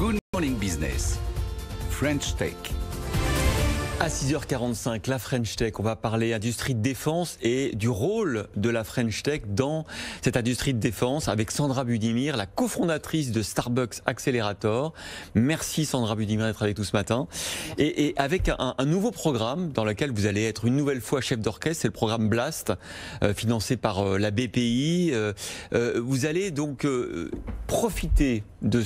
Good Morning Business, French Tech. À 6h45, la French Tech, on va parler industrie de défense et du rôle de la French Tech dans cette industrie de défense avec Sandra Budimir, la cofondatrice de Starbucks Accelerator. Merci Sandra Budimir d'être avec nous ce matin. Et avec un nouveau programme dans lequel vous allez être une nouvelle fois chef d'orchestre, c'est le programme Blast, financé par la BPI. Vous allez donc profiter de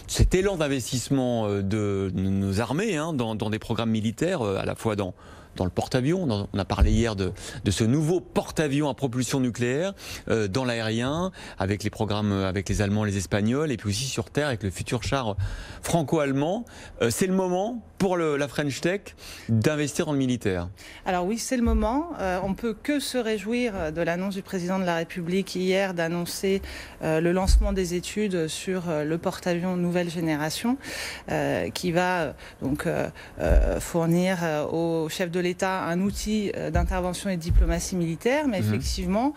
cet élan d'investissement de nos armées dans des programmes militaires, à la fois dans le porte-avions. On a parlé hier de ce nouveau porte-avions à propulsion nucléaire, dans l'aérien, avec les programmes avec les Allemands, les Espagnols, et puis aussi sur terre avec le futur char franco-allemand. C'est le moment pour la French Tech d'investir dans le militaire. Alors oui, c'est le moment. On ne peut que se réjouir de l'annonce du président de la République hier d'annoncer le lancement des études sur le porte-avions nouvelle génération, qui va donc fournir aux chefs de l'État un outil d'intervention et de diplomatie militaire, mais effectivement,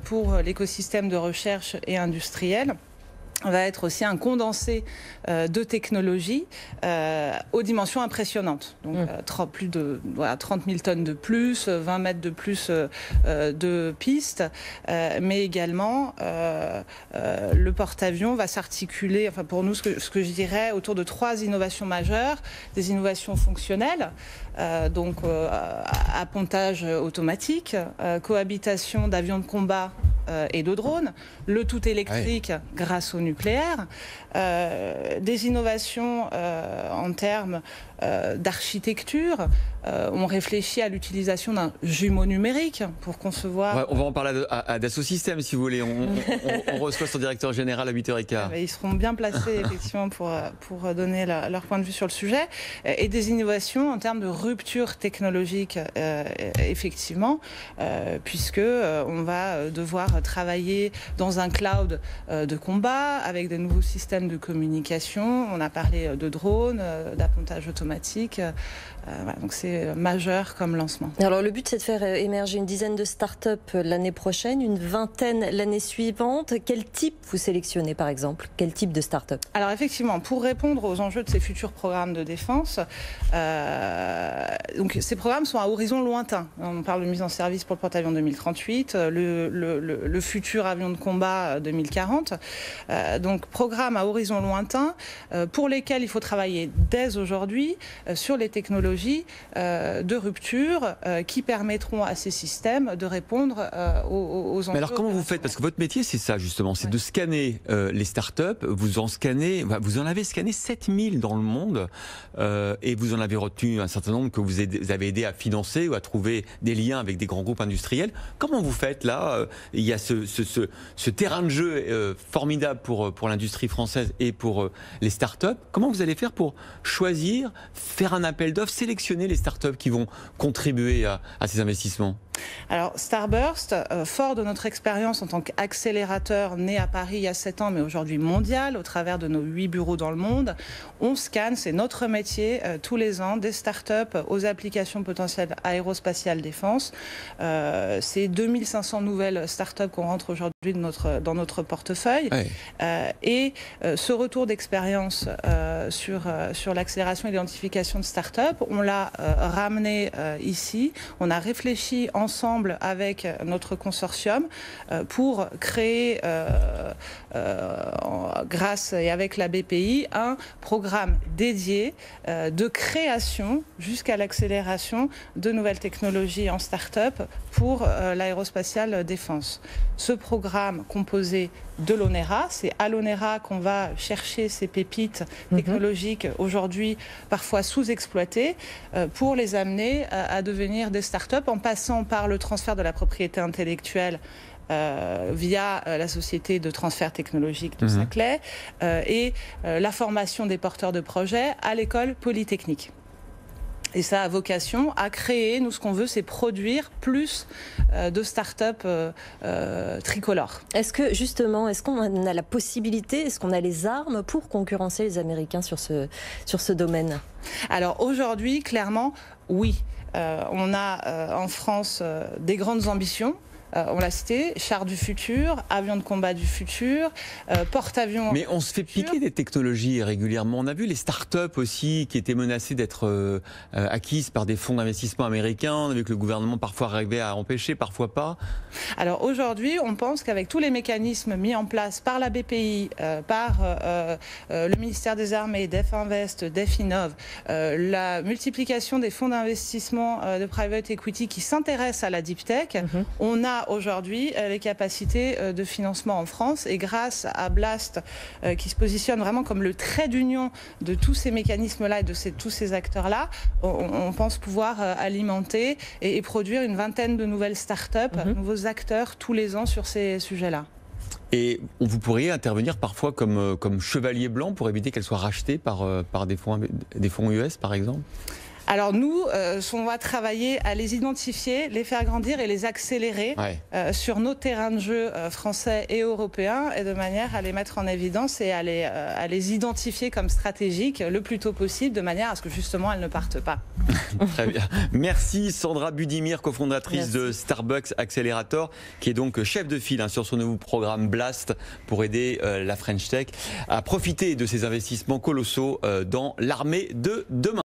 pour l'écosystème de recherche et industriel, va être aussi un condensé de technologies aux dimensions impressionnantes. Donc plus de 30 000 tonnes de plus, 20 mètres de plus de pistes, mais également le porte-avions va s'articuler, enfin pour nous ce que je dirais, autour de 3 innovations majeures, des innovations fonctionnelles, donc appontage automatique, cohabitation d'avions de combat et de drones, le tout électrique grâce au nucléaire, des innovations en termes d'architecture. On réfléchit à l'utilisation d'un jumeau numérique pour concevoir... On va en parler à Dassault Systèmes si vous voulez. On reçoit son directeur général à 8h15. Ils seront bien placés effectivement pour donner leur point de vue sur le sujet. Et des innovations en termes de rupture technologique, effectivement, puisque on va devoir travailler dans un cloud de combat avec de nouveaux systèmes de communication. On a parlé de drones, d'appontage automatique. Donc c'est majeur comme lancement. Alors le but c'est de faire émerger une dizaine de start-up l'année prochaine, une vingtaine l'année suivante. Quel type vous sélectionnez par exemple? Quel type de start-up? Alors effectivement, pour répondre aux enjeux de ces futurs programmes de défense, donc ces programmes sont à horizon lointain. On parle de mise en service pour le porte-avions 2038, le futur avion de combat 2040. Donc programme à horizon lointain pour lesquels il faut travailler dès aujourd'hui sur les technologies de rupture qui permettront à ces systèmes de répondre aux enjeux. Mais alors comment vous faites? Parce que votre métier c'est ça justement, c'est de scanner les startups. Vous en avez scanné 7000 dans le monde et vous en avez retenu un certain nombre que vous avez aidé à financer ou à trouver des liens avec des grands groupes industriels. Comment vous faites là? Il y a ce terrain de jeu formidable pour l'industrie française et pour les startups. Comment vous allez faire pour choisir, faire un appel d'offres, sélectionner les startups qui vont contribuer à ces investissements? Alors Starburst, fort de notre expérience en tant qu'accélérateur né à Paris il y a 7 ans, mais aujourd'hui mondial, au travers de nos 8 bureaux dans le monde, on scanne, c'est notre métier, tous les ans, des startups aux applications potentielles aérospatiales défense. C'est 2500 nouvelles startups qu'on rentre aujourd'hui dans notre portefeuille. Et ce retour d'expérience sur l'accélération et l'identification de startups, on l'a ramené ici, on a réfléchi ensemble avec notre consortium pour créer, grâce et avec la BPI, un programme dédié de création jusqu'à l'accélération de nouvelles technologies en start-up pour l'aérospatiale défense. Ce programme composé de l'ONERA, c'est à l'ONERA qu'on va chercher ces pépites technologiques aujourd'hui parfois sous-exploitées pour les amener à devenir des start-up en passant par le transfert de la propriété intellectuelle via la société de transfert technologique de Saclay et la formation des porteurs de projets à l'école polytechnique. Et ça a vocation à créer, nous ce qu'on veut c'est produire plus de start-up tricolores. Est-ce que justement, est-ce qu'on a la possibilité, est-ce qu'on a les armes pour concurrencer les Américains sur ce domaine? Alors aujourd'hui, clairement, oui. On a en France des grandes ambitions. on l'a cité, chars du futur, avions de combat du futur, porte-avions. Mais on se fait piquer des technologies régulièrement. On a vu les start-up aussi qui étaient menacées d'être acquises par des fonds d'investissement américains. On a vu que le gouvernement parfois arrivait à empêcher, parfois pas. Alors aujourd'hui, on pense qu'avec tous les mécanismes mis en place par la BPI, par le ministère des Armées, DefInvest, DefInnov, la multiplication des fonds d'investissement de private equity qui s'intéressent à la deep tech, on a aujourd'hui les capacités de financement en France, et grâce à Blast qui se positionne vraiment comme le trait d'union de tous ces mécanismes-là et de tous ces acteurs-là, on pense pouvoir alimenter et produire une vingtaine de nouvelles start-up, nouveaux acteurs tous les ans sur ces sujets-là. Et vous pourriez intervenir parfois comme chevalier blanc pour éviter qu'elles soient rachetées par des fonds US par exemple? Alors nous, on va travailler à les identifier, les faire grandir et les accélérer sur nos terrains de jeu français et européens, et de manière à les mettre en évidence et à les identifier comme stratégiques le plus tôt possible, de manière à ce que justement elles ne partent pas. Très bien. Merci Sandra Budimir, cofondatrice de Starbucks Accelerator, qui est donc chef de file sur son nouveau programme Blast pour aider la French Tech à profiter de ces investissements colossaux dans l'armée de demain.